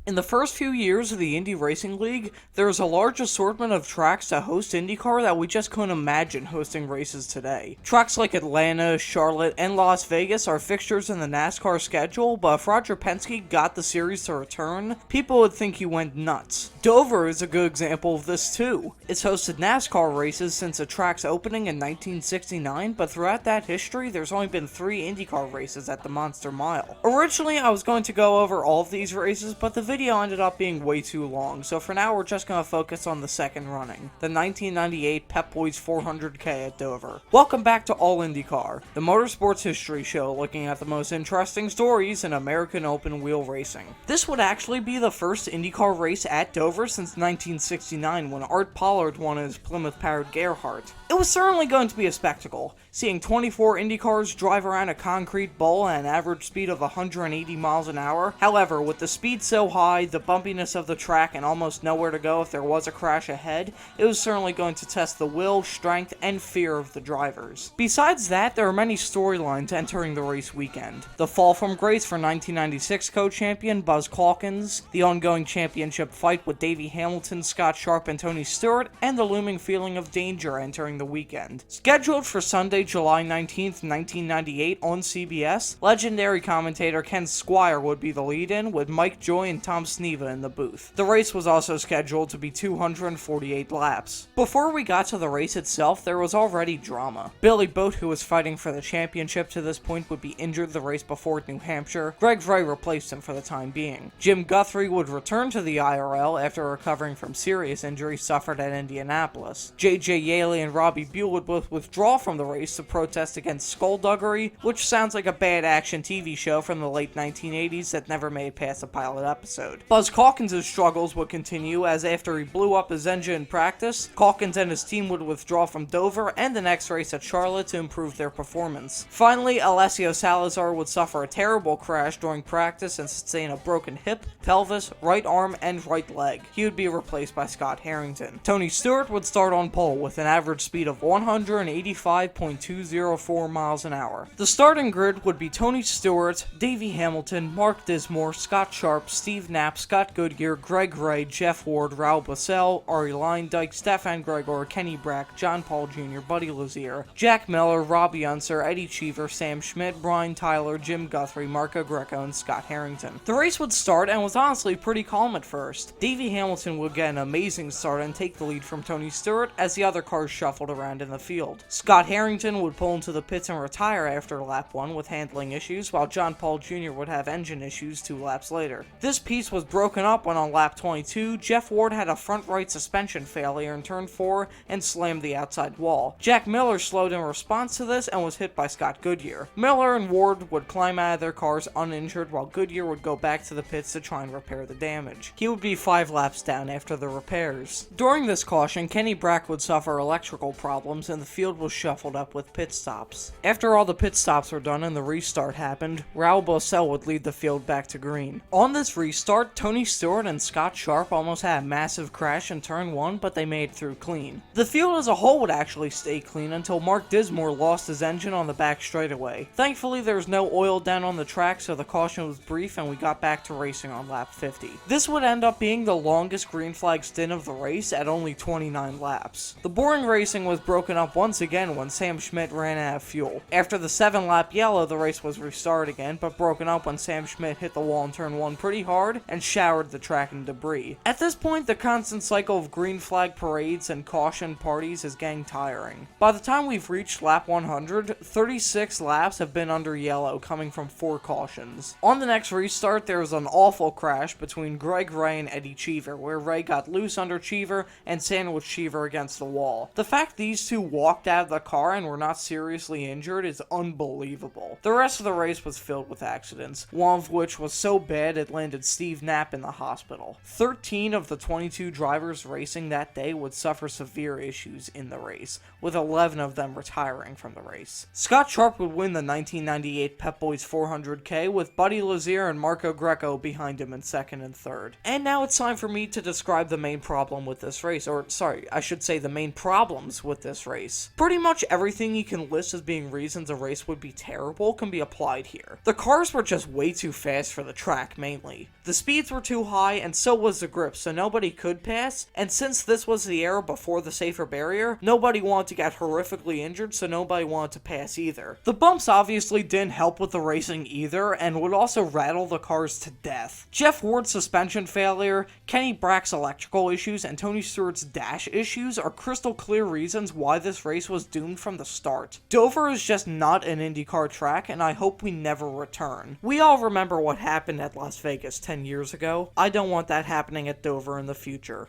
In the first few years of the Indy Racing League, there was a large assortment of tracks to host IndyCar that we just couldn't imagine hosting races today. Tracks like Atlanta, Charlotte, and Las Vegas are fixtures in the NASCAR schedule, but if Roger Penske got the series to return, people would think he went nuts. Dover is a good example of this too. It's hosted NASCAR races since the track's opening in 1969, but throughout that history, there's only been 3 IndyCar races at the Monster Mile. Originally, I was going to go over all of these races, but the video ended up being way too long, so for now we're just going to focus on the second running, the 1998 Pep Boys 400K at Dover. Welcome back to All IndyCar, the motorsports history show looking at the most interesting stories in American open wheel racing. This would actually be the first IndyCar race at Dover since 1969 when Art Pollard won his Plymouth Parrot Gerhardt. It was certainly going to be a spectacle, seeing 24 IndyCars drive around a concrete bowl at an average speed of 180 miles an hour. However, with the speed so high, the bumpiness of the track, and almost nowhere to go if there was a crash ahead, it was certainly going to test the will, strength, and fear of the drivers. Besides that, there are many storylines entering the race weekend. The fall from grace for 1996 co-champion Buzz Calkins, the ongoing championship fight with Davey Hamilton, Scott Sharp, and Tony Stewart, and the looming feeling of danger entering the weekend. Scheduled for Sunday, July 19th, 1998 on CBS, legendary commentator Ken Squire would be the lead-in, with Mike Joy and Tom Sneva in the booth. The race was also scheduled to be 248 laps. Before we got to the race itself, there was already drama. Billy Boat, who was fighting for the championship to this point, would be injured the race before at New Hampshire. Greg Vray replaced him for the time being. Jim Guthrie would return to the IRL after recovering from serious injuries suffered at Indianapolis. J.J. Yaley and Robbie Buell would both withdraw from the race to protest against skullduggery, which sounds like a bad action TV show from the late 1980s that never made past a pilot episode. Buzz Calkins' struggles would continue as after he blew up his engine in practice, Calkins and his team would withdraw from Dover and the next race at Charlotte to improve their performance. Finally, Alessio Salazar would suffer a terrible crash during practice and sustain a broken hip, pelvis, right arm, and right leg. He would be replaced by Scott Harrington. Tony Stewart would start on pole with an average speed of 185.204 miles an hour. The starting grid would be Tony Stewart, Davey Hamilton, Mark Dismore, Scott Sharp, Steve Knapp, Scott Goodyear, Greg Ray, Jeff Ward, Raul Boesel, Arie Luyendyk, Stefan Gregor, Kenny Brack, John Paul Jr., Buddy Lazier, Jack Miller, Robbie Unser, Eddie Cheever, Sam Schmidt, Brian Tyler, Jim Guthrie, Marco Greco, and Scott Harrington. The race would start and was honestly pretty calm at first. Davey Hamilton would get an amazing start and take the lead from Tony Stewart as the other cars shuffled around in the field. Scott Harrington would pull into the pits and retire after lap 1 with handling issues, while John Paul Jr. would have engine issues 2 laps later. This piece was broken up when on lap 22, Jeff Ward had a front right suspension failure in turn 4 and slammed the outside wall. Jack Miller slowed in response to this and was hit by Scott Goodyear. Miller and Ward would climb out of their cars uninjured while Goodyear would go back to the pits to try and repair the damage. He would be 5 laps down after the repairs. During this caution, Kenny Brack would suffer electrical problems and the field was shuffled up with pit stops. After all the pit stops were done and the restart happened, Raul Boesel would lead the field back to green. On this restart, Tony Stewart and Scott Sharp almost had a massive crash in turn 1, but they made it through clean. The field as a whole would actually stay clean until Mark Dismore lost his engine on the back straightaway. Thankfully, there was no oil down on the track, so the caution was brief and we got back to racing on lap 50. This would end up being the longest green flag stint of the race at only 29 laps. The boring racing was broken up once again when Sam Schmidt ran out of fuel. After the 7-lap yellow, the race was restarted again, but broken up when Sam Schmidt hit the wall in turn 1 pretty hard and showered the track in debris. At this point, the constant cycle of green flag parades and caution parties is getting tiring. By the time we've reached lap 100, 36 laps have been under yellow, coming from 4 cautions. On the next restart, there was an awful crash between Greg Ray and Eddie Cheever, where Ray got loose under Cheever and sandwiched Cheever against the wall. The fact these two walked out of the car and were not seriously injured is unbelievable. The rest of the race was filled with accidents, one of which was so bad it landed Steve Knapp in the hospital. 13 of the 22 drivers racing that day would suffer severe issues in the race, with 11 of them retiring from the race. Scott Sharp would win the 1998 Pep Boys 400K with Buddy Lazier and Marco Greco behind him in second and third. And now it's time for me to describe the main problem with this race, or sorry, I should say the main problems with this race. Pretty much everything everything you can list as being reasons a race would be terrible can be applied here. The cars were just way too fast for the track, mainly. The speeds were too high, and so was the grip, so nobody could pass, and since this was the era before the safer barrier, nobody wanted to get horrifically injured, so nobody wanted to pass either. The bumps obviously didn't help with the racing either, and would also rattle the cars to death. Jeff Ward's suspension failure, Kenny Brack's electrical issues, and Tony Stewart's dash issues are crystal clear reasons why this race was doomed from the start. Dover is just not an IndyCar track, and I hope we never return. We all remember what happened at Las Vegas 10 years ago. I don't want that happening at Dover in the future.